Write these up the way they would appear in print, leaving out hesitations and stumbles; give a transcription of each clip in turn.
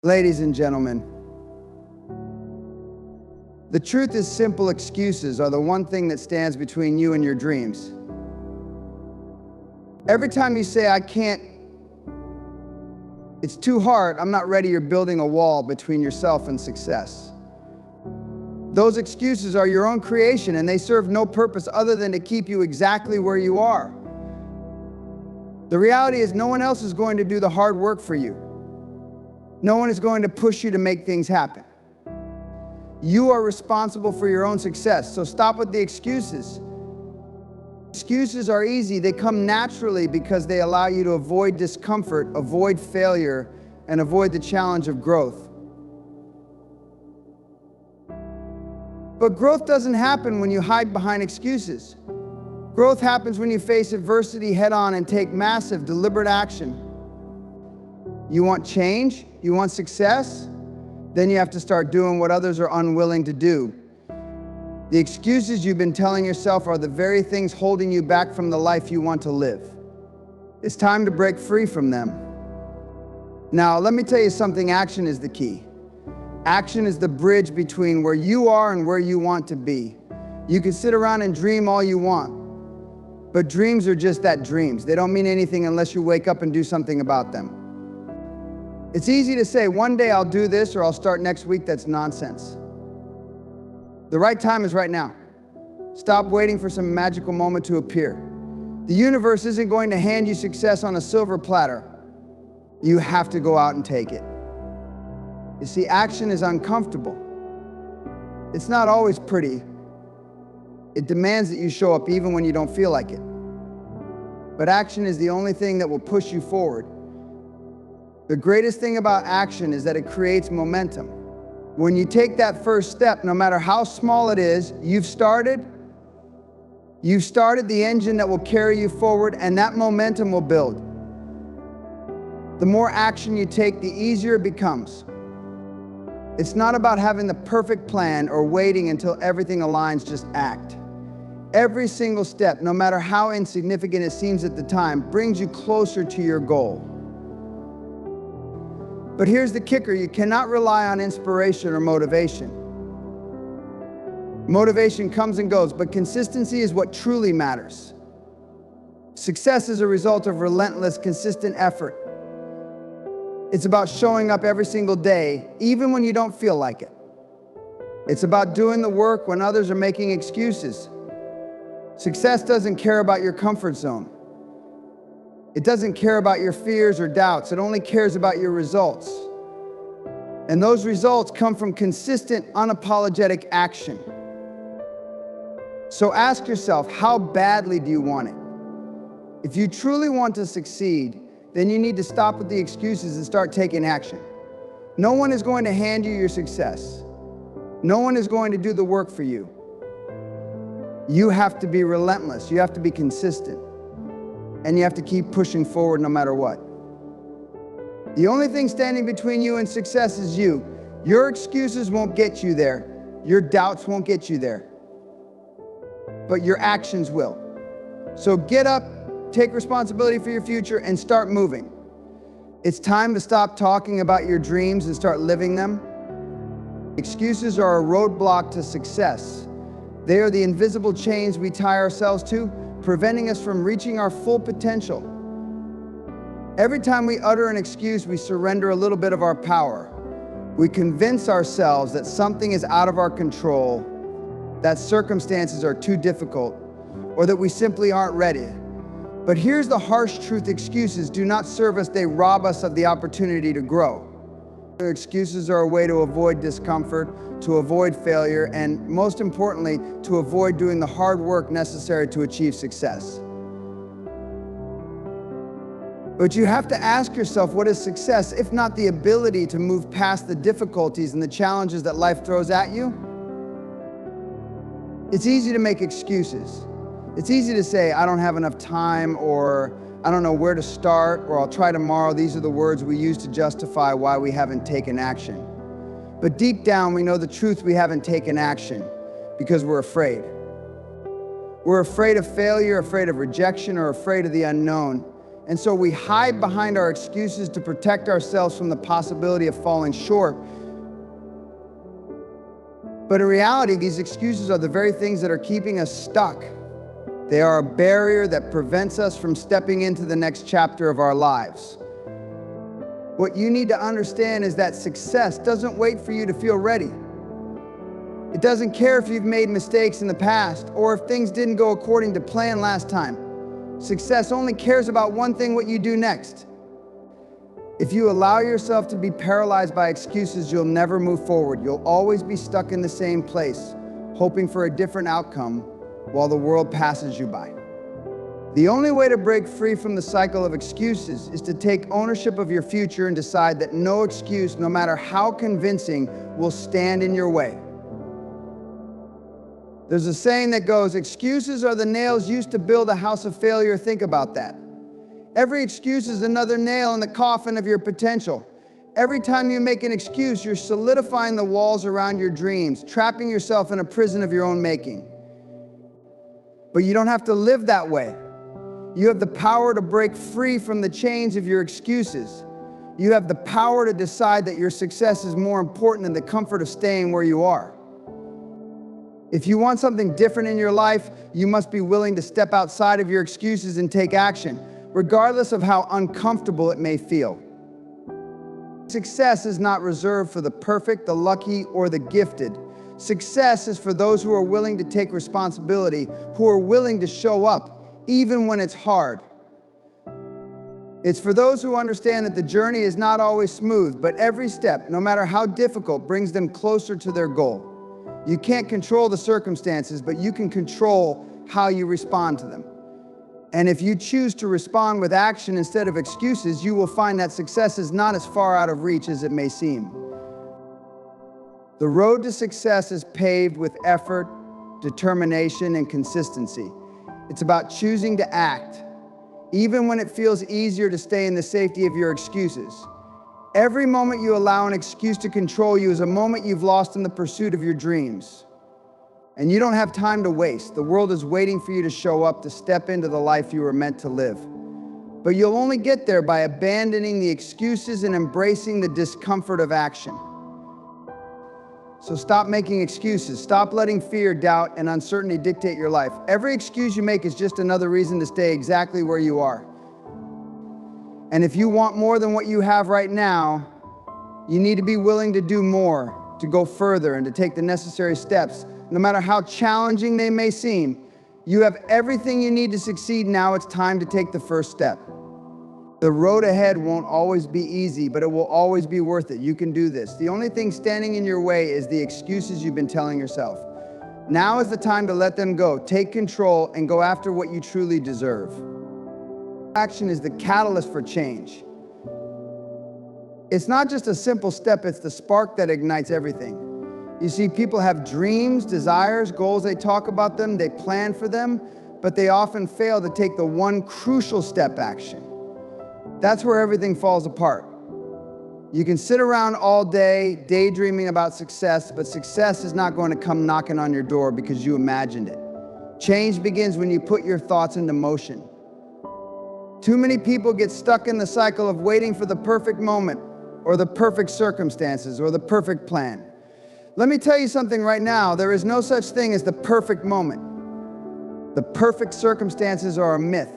Ladies and gentlemen, the truth is simple excuses are the one thing that stands between you and your dreams. Every time you say, I can't, it's too hard, I'm not ready, you're building a wall between yourself and success. Those excuses are your own creation and they serve no purpose other than to keep you exactly where you are. The reality is no one else is going to do the hard work for you. No one is going to push you to make things happen. You are responsible for your own success, so stop with the excuses. Excuses are easy. They come naturally because they allow you to avoid discomfort, avoid failure, and avoid the challenge of growth. But growth doesn't happen when you hide behind excuses. Growth happens when you face adversity head-on and take massive, deliberate action. You want change? You want success? Then you have to start doing what others are unwilling to do. The excuses you've been telling yourself are the very things holding you back from the life you want to live. It's time to break free from them. Now, let me tell you something, action is the key. Action is the bridge between where you are and where you want to be. You can sit around and dream all you want, but dreams are just that, dreams. They don't mean anything unless you wake up and do something about them. It's easy to say, one day I'll do this or I'll start next week. That's nonsense. The right time is right now. Stop waiting for some magical moment to appear. The universe isn't going to hand you success on a silver platter. You have to go out and take it. You see, action is uncomfortable. It's not always pretty. It demands that you show up even when you don't feel like it. But action is the only thing that will push you forward. The greatest thing about action is that it creates momentum. When you take that first step, no matter how small it is, you've started the engine that will carry you forward, and that momentum will build. The more action you take, the easier it becomes. It's not about having the perfect plan or waiting until everything aligns, just act. Every single step, no matter how insignificant it seems at the time, brings you closer to your goal. But here's the kicker, you cannot rely on inspiration or motivation. Motivation comes and goes, but consistency is what truly matters. Success is a result of relentless, consistent effort. It's about showing up every single day, even when you don't feel like it. It's about doing the work when others are making excuses. Success doesn't care about your comfort zone. It doesn't care about your fears or doubts. It only cares about your results. And those results come from consistent, unapologetic action. So ask yourself, how badly do you want it? If you truly want to succeed, then you need to stop with the excuses and start taking action. No one is going to hand you your success. No one is going to do the work for you. You have to be relentless. You have to be consistent. And you have to keep pushing forward no matter what. The only thing standing between you and success is you. Your excuses won't get you there. Your doubts won't get you there. But your actions will. So get up, take responsibility for your future, and start moving. It's time to stop talking about your dreams and start living them. Excuses are a roadblock to success. They are the invisible chains we tie ourselves to, preventing us from reaching our full potential. Every time we utter an excuse, we surrender a little bit of our power. We convince ourselves that something is out of our control, that circumstances are too difficult, or that we simply aren't ready. But here's the harsh truth, excuses do not serve us, they rob us of the opportunity to grow. Excuses are a way to avoid discomfort, to avoid failure, and most importantly, to avoid doing the hard work necessary to achieve success. But you have to ask yourself, what is success, if not the ability to move past the difficulties and the challenges that life throws at you? It's easy to make excuses. It's easy to say, I don't have enough time, or I don't know where to start, or I'll try tomorrow. These are the words we use to justify why we haven't taken action. But deep down, we know the truth, we haven't taken action because we're afraid. We're afraid of failure, afraid of rejection, or afraid of the unknown. And so we hide behind our excuses to protect ourselves from the possibility of falling short. But in reality, these excuses are the very things that are keeping us stuck. They are a barrier that prevents us from stepping into the next chapter of our lives. What you need to understand is that success doesn't wait for you to feel ready. It doesn't care if you've made mistakes in the past or if things didn't go according to plan last time. Success only cares about one thing: what you do next. If you allow yourself to be paralyzed by excuses, you'll never move forward. You'll always be stuck in the same place, hoping for a different outcome while the world passes you by. The only way to break free from the cycle of excuses is to take ownership of your future and decide that no excuse, no matter how convincing, will stand in your way. There's a saying that goes, excuses are the nails used to build a house of failure. Think about that. Every excuse is another nail in the coffin of your potential. Every time you make an excuse, you're solidifying the walls around your dreams, trapping yourself in a prison of your own making. But you don't have to live that way. You have the power to break free from the chains of your excuses. You have the power to decide that your success is more important than the comfort of staying where you are. If you want something different in your life, you must be willing to step outside of your excuses and take action, regardless of how uncomfortable it may feel. Success is not reserved for the perfect, the lucky, or the gifted. Success is for those who are willing to take responsibility, who are willing to show up, even when it's hard. It's for those who understand that the journey is not always smooth, but every step, no matter how difficult, brings them closer to their goal. You can't control the circumstances, but you can control how you respond to them. And if you choose to respond with action instead of excuses, you will find that success is not as far out of reach as it may seem. The road to success is paved with effort, determination, and consistency. It's about choosing to act, even when it feels easier to stay in the safety of your excuses. Every moment you allow an excuse to control you is a moment you've lost in the pursuit of your dreams. And you don't have time to waste. The world is waiting for you to show up, to step into the life you were meant to live. But you'll only get there by abandoning the excuses and embracing the discomfort of action. So stop making excuses. Stop letting fear, doubt, and uncertainty dictate your life. Every excuse you make is just another reason to stay exactly where you are. And if you want more than what you have right now, you need to be willing to do more, to go further, and to take the necessary steps. No matter how challenging they may seem, you have everything you need to succeed. Now it's time to take the first step. The road ahead won't always be easy, but it will always be worth it. You can do this. The only thing standing in your way is the excuses you've been telling yourself. Now is the time to let them go. Take control and go after what you truly deserve. Action is the catalyst for change. It's not just a simple step, it's the spark that ignites everything. You see, people have dreams, desires, goals. They talk about them, they plan for them, but they often fail to take the one crucial step: action. That's where everything falls apart. You can sit around all day daydreaming about success, but success is not going to come knocking on your door because you imagined it. Change begins when you put your thoughts into motion. Too many people get stuck in the cycle of waiting for the perfect moment, or the perfect circumstances, or the perfect plan. Let me tell you something right now. There is no such thing as the perfect moment. The perfect circumstances are a myth.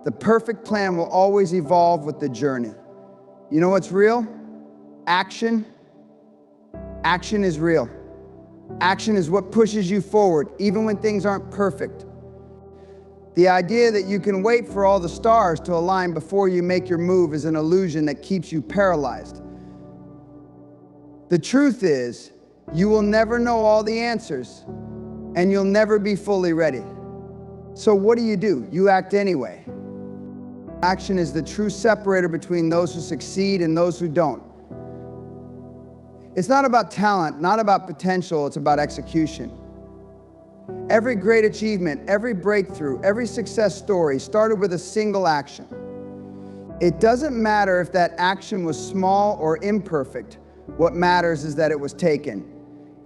The perfect plan will always evolve with the journey. You know what's real? Action. Action is real. Action is what pushes you forward, even when things aren't perfect. The idea that you can wait for all the stars to align before you make your move is an illusion that keeps you paralyzed. The truth is, you will never know all the answers, and you'll never be fully ready. So what do? You act anyway. Action is the true separator between those who succeed and those who don't. It's not about talent, not about potential, it's about execution. Every great achievement, every breakthrough, every success story started with a single action. It doesn't matter if that action was small or imperfect. What matters is that it was taken.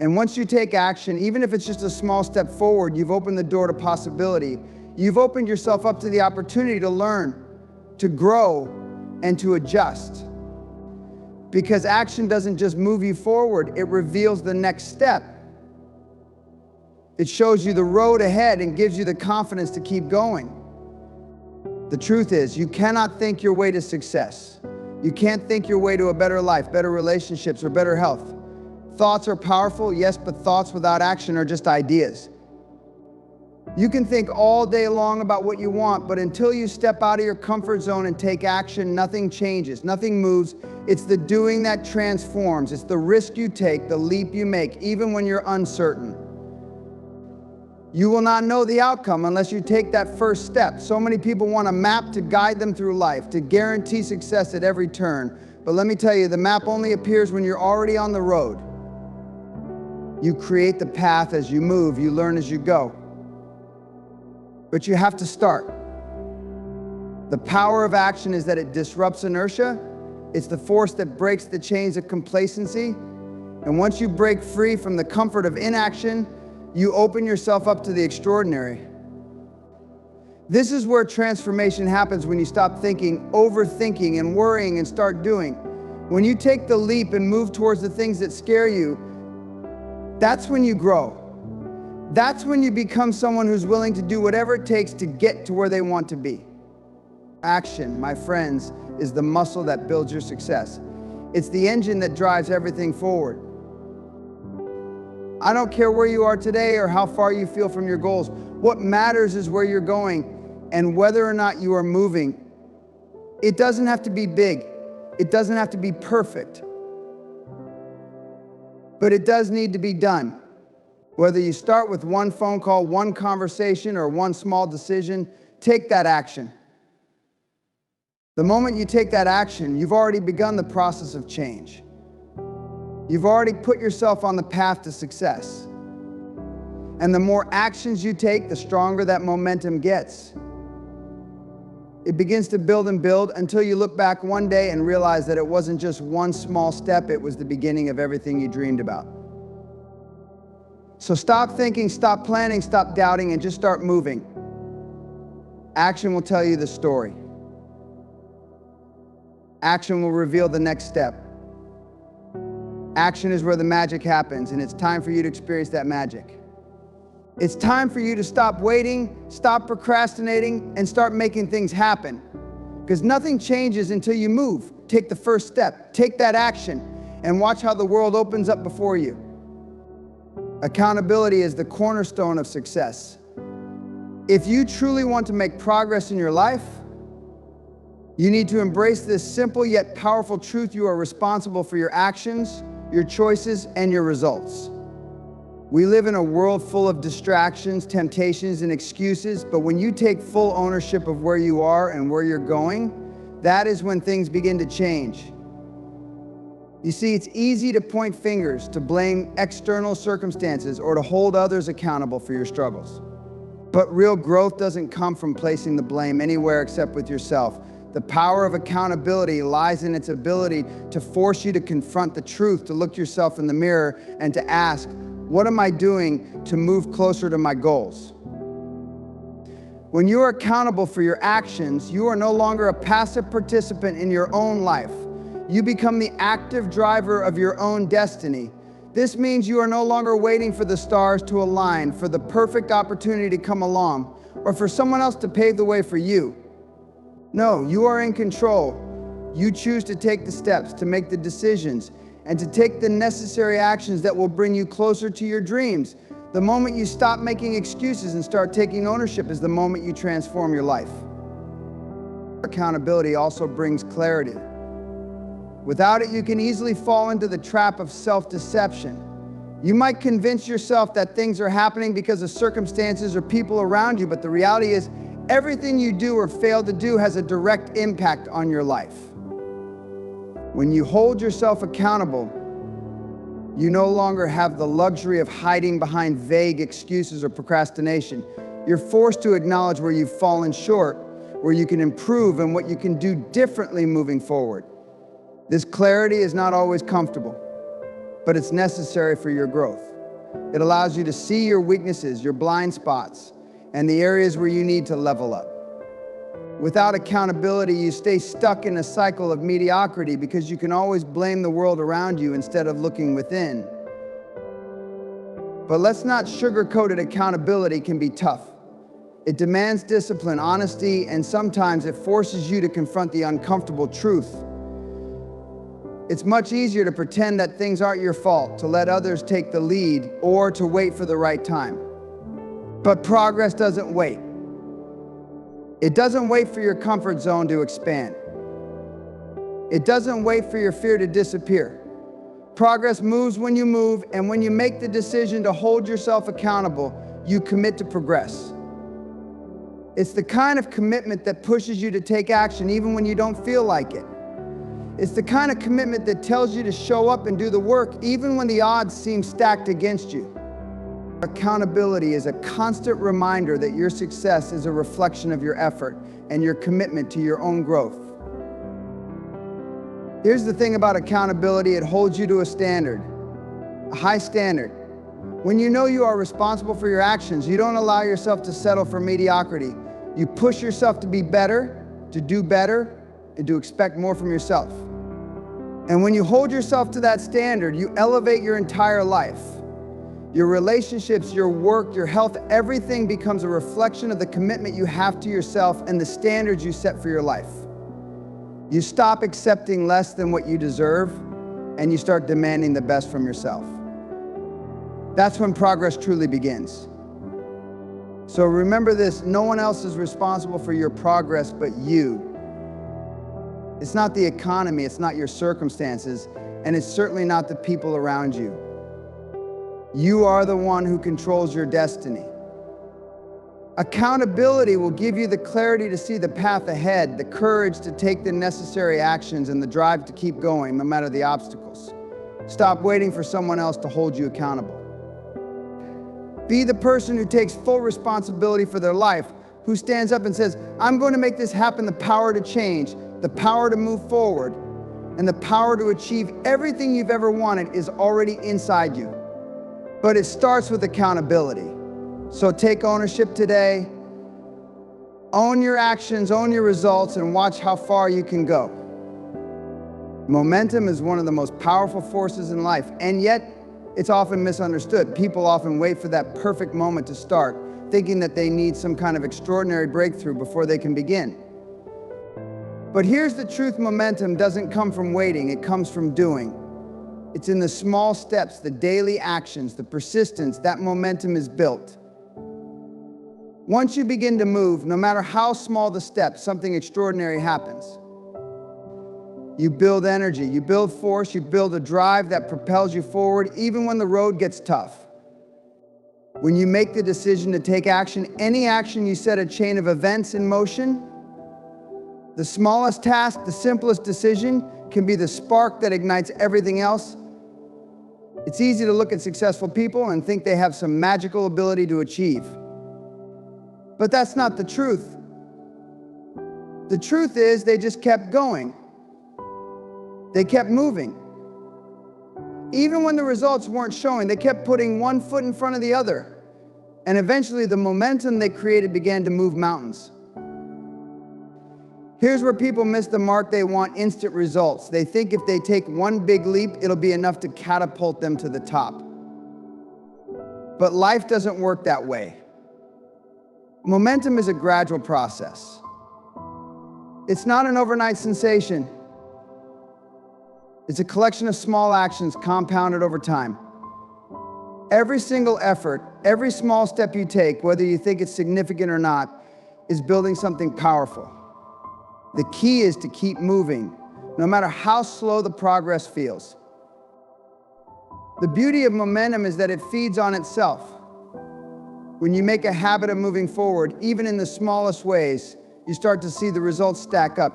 And once you take action, even if it's just a small step forward, you've opened the door to possibility. You've opened yourself up to the opportunity to learn, to grow, and to adjust. Because action doesn't just move you forward, it reveals the next step. It shows you the road ahead and gives you the confidence to keep going. The truth is, you cannot think your way to success. You can't think your way to a better life, better relationships, or better health. Thoughts are powerful, yes, but thoughts without action are just ideas. You can think all day long about what you want, but until you step out of your comfort zone and take action, nothing changes, nothing moves. It's the doing that transforms. It's the risk you take, the leap you make, even when you're uncertain. You will not know the outcome unless you take that first step. So many people want a map to guide them through life, to guarantee success at every turn. But let me tell you, the map only appears when you're already on the road. You create the path as you move, you learn as you go. But you have to start. The power of action is that it disrupts inertia. It's the force that breaks the chains of complacency. And once you break free from the comfort of inaction, you open yourself up to the extraordinary. This is where transformation happens, when you stop thinking, overthinking, and worrying and start doing. When you take the leap and move towards the things that scare you, that's when you grow. That's when you become someone who's willing to do whatever it takes to get to where they want to be. Action, my friends, is the muscle that builds your success. It's the engine that drives everything forward. I don't care where you are today or how far you feel from your goals. What matters is where you're going and whether or not you are moving. It doesn't have to be big. It doesn't have to be perfect. But it does need to be done. Whether you start with one phone call, one conversation, or one small decision, take that action. The moment you take that action, you've already begun the process of change. You've already put yourself on the path to success. And the more actions you take, the stronger that momentum gets. It begins to build and build until you look back one day and realize that it wasn't just one small step, it was the beginning of everything you dreamed about. So stop thinking, stop planning, stop doubting, and just start moving. Action will tell you the story. Action will reveal the next step. Action is where the magic happens, and it's time for you to experience that magic. It's time for you to stop waiting, stop procrastinating, and start making things happen. Because nothing changes until you move. Take the first step, take that action, and watch how the world opens up before you. Accountability is the cornerstone of success. If you truly want to make progress in your life, you need to embrace this simple yet powerful truth: you are responsible for your actions, your choices, and your results. We live in a world full of distractions, temptations, and excuses, but when you take full ownership of where you are and where you're going, that is when things begin to change. You see, it's easy to point fingers, to blame external circumstances, or to hold others accountable for your struggles. But real growth doesn't come from placing the blame anywhere except with yourself. The power of accountability lies in its ability to force you to confront the truth, to look yourself in the mirror, and to ask, what am I doing to move closer to my goals? When you are accountable for your actions, you are no longer a passive participant in your own life. You become the active driver of your own destiny. This means you are no longer waiting for the stars to align, for the perfect opportunity to come along, or for someone else to pave the way for you. No, you are in control. You choose to take the steps, to make the decisions, and to take the necessary actions that will bring you closer to your dreams. The moment you stop making excuses and start taking ownership is the moment you transform your life. Accountability also brings clarity. Without it, you can easily fall into the trap of self-deception. You might convince yourself that things are happening because of circumstances or people around you, but the reality is, everything you do or fail to do has a direct impact on your life. When you hold yourself accountable, you no longer have the luxury of hiding behind vague excuses or procrastination. You're forced to acknowledge where you've fallen short, where you can improve, and what you can do differently moving forward. This clarity is not always comfortable, but it's necessary for your growth. It allows you to see your weaknesses, your blind spots, and the areas where you need to level up. Without accountability, you stay stuck in a cycle of mediocrity because you can always blame the world around you instead of looking within. But let's not sugarcoat it. Accountability can be tough. It demands discipline, honesty, and sometimes it forces you to confront the uncomfortable truth. It's much easier to pretend that things aren't your fault, to let others take the lead, or to wait for the right time. But progress doesn't wait. It doesn't wait for your comfort zone to expand. It doesn't wait for your fear to disappear. Progress moves when you move, and when you make the decision to hold yourself accountable, you commit to progress. It's the kind of commitment that pushes you to take action even when you don't feel like it. It's the kind of commitment that tells you to show up and do the work even when the odds seem stacked against you. Accountability is a constant reminder that your success is a reflection of your effort and your commitment to your own growth. Here's the thing about accountability: it holds you to a standard, a high standard. When you know you are responsible for your actions, you don't allow yourself to settle for mediocrity. You push yourself to be better, to do better, and to expect more from yourself. And when you hold yourself to that standard, you elevate your entire life. Your relationships, your work, your health, everything becomes a reflection of the commitment you have to yourself and the standards you set for your life. You stop accepting less than what you deserve, and you start demanding the best from yourself. That's when progress truly begins. So remember this: no one else is responsible for your progress but you. It's not the economy, it's not your circumstances, and it's certainly not the people around you. You are the one who controls your destiny. Accountability will give you the clarity to see the path ahead, the courage to take the necessary actions, and the drive to keep going no matter the obstacles. Stop waiting for someone else to hold you accountable. Be the person who takes full responsibility for their life, who stands up and says, "I'm going to make this happen." The power to change, the power to move forward, and the power to achieve everything you've ever wanted is already inside you. But it starts with accountability. So take ownership today. Own your actions, own your results, and watch how far you can go. Momentum is one of the most powerful forces in life, and yet it's often misunderstood. People often wait for that perfect moment to start, thinking that they need some kind of extraordinary breakthrough before they can begin. But here's the truth: momentum doesn't come from waiting, it comes from doing. It's in the small steps, the daily actions, the persistence, that momentum is built. Once you begin to move, no matter how small the step, something extraordinary happens. You build energy, you build force, you build a drive that propels you forward even when the road gets tough. When you make the decision to take action, any action, you set a chain of events in motion. The smallest task, the simplest decision, can be the spark that ignites everything else. It's easy to look at successful people and think they have some magical ability to achieve. But that's not the truth. The truth is they just kept going. They kept moving. Even when the results weren't showing, they kept putting one foot in front of the other. And eventually the momentum they created began to move mountains. Here's where people miss the mark. They want instant results. They think if they take one big leap, it'll be enough to catapult them to the top. But life doesn't work that way. Momentum is a gradual process. It's not an overnight sensation. It's a collection of small actions compounded over time. Every single effort, every small step you take, whether you think it's significant or not, is building something powerful. The key is to keep moving, no matter how slow the progress feels. The beauty of momentum is that it feeds on itself. When you make a habit of moving forward, even in the smallest ways, you start to see the results stack up.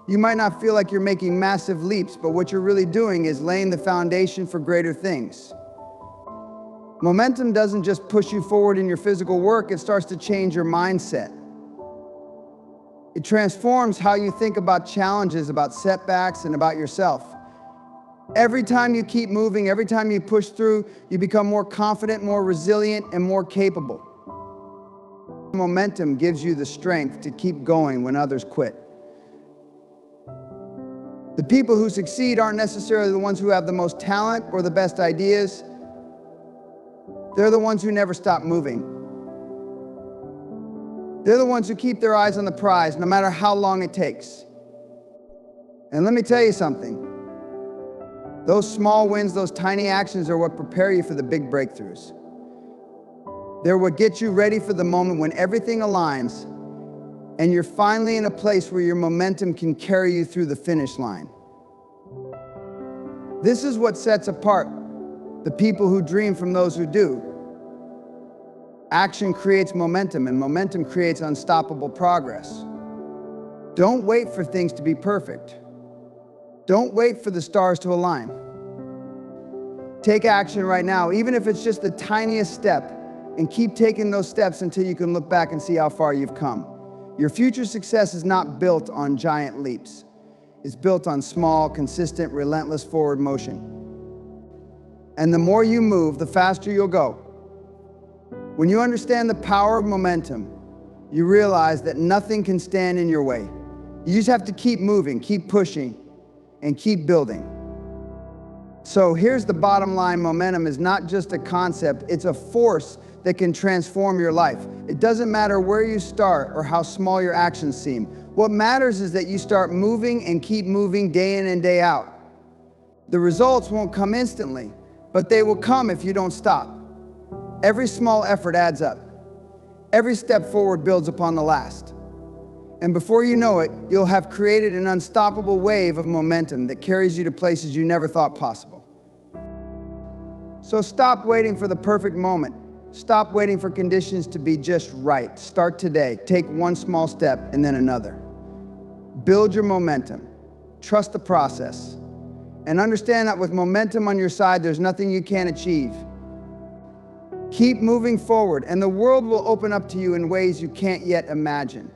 You might not feel like you're making massive leaps, but what you're really doing is laying the foundation for greater things. Momentum doesn't just push you forward in your physical work, it starts to change your mindset. It transforms how you think about challenges, about setbacks, and about yourself. Every time you keep moving, every time you push through, you become more confident, more resilient, and more capable. Momentum gives you the strength to keep going when others quit. The people who succeed aren't necessarily the ones who have the most talent or the best ideas. They're the ones who never stop moving. They're the ones who keep their eyes on the prize, no matter how long it takes. And let me tell you something. Those small wins, those tiny actions are what prepare you for the big breakthroughs. They're what get you ready for the moment when everything aligns and you're finally in a place where your momentum can carry you through the finish line. This is what sets apart the people who dream from those who do. Action creates momentum, and momentum creates unstoppable progress. Don't wait for things to be perfect. Don't wait for the stars to align. Take action right now, even if it's just the tiniest step, and keep taking those steps until you can look back and see how far you've come. Your future success is not built on giant leaps. It's built on small, consistent, relentless forward motion. And the more you move, the faster you'll go. When you understand the power of momentum, you realize that nothing can stand in your way. You just have to keep moving, keep pushing, and keep building. So here's the bottom line. Momentum is not just a concept, it's a force that can transform your life. It doesn't matter where you start or how small your actions seem. What matters is that you start moving and keep moving day in and day out. The results won't come instantly, but they will come if you don't stop. Every small effort adds up. Every step forward builds upon the last. And before you know it, you'll have created an unstoppable wave of momentum that carries you to places you never thought possible. So stop waiting for the perfect moment. Stop waiting for conditions to be just right. Start today. Take one small step and then another. Build your momentum. Trust the process. And understand that with momentum on your side, there's nothing you can't achieve. Keep moving forward, and the world will open up to you in ways you can't yet imagine.